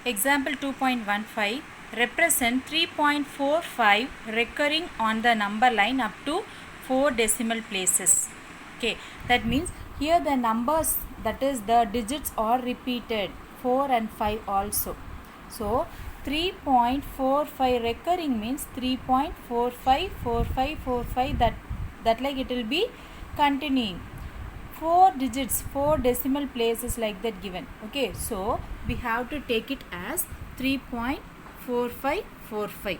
Example 2.15 represent 3.45 recurring on the number line up to 4 decimal places. Okay, that means here the numbers, that is the digits, are repeated 4 and 5 also. So 3.45 recurring means 3.454545, that like it will be continuing. 4 digits, 4 decimal places like that given. Okay, so we have to take it as 3.4545.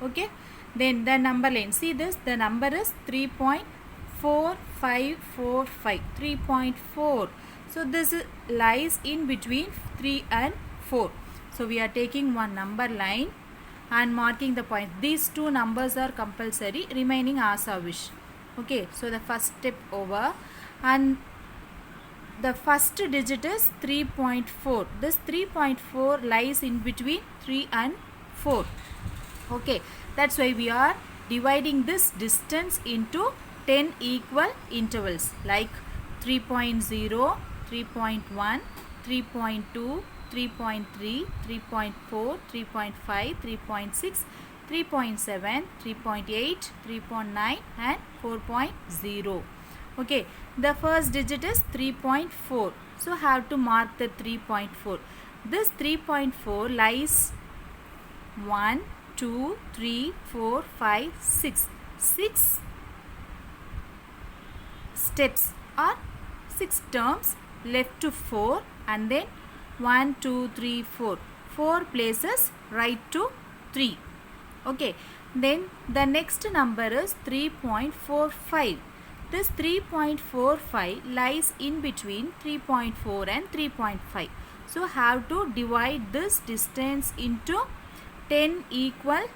Okay, then the number line, see this, the number is 3.4545, 3.4. So this lies in between 3 and 4. So we are taking one number line and marking the point. These two numbers are compulsory, remaining as our wish. Okay, so the first step over, and the first digit is 3.4. This 3.4 lies in between 3 and 4. Okay, that's why we are dividing this distance into 10 equal intervals like 3.0, 3.1, 3.2, 3.3, 3.4, 3.5, 3.6, 3.7, 3.8, 3.9 and 4.0. Okay, the first digit is 3.4. So have to mark the 3.4. This 3.4 lies 1, 2, 3, 4, 5, 6. 6 steps or 6 terms left to 4, and then 1, 2, 3, 4. 4 places right to 3. Okay, then the next number is 3.45. This 3.45 lies in between 3.4 and 3.5. So have to divide this distance into 10 equal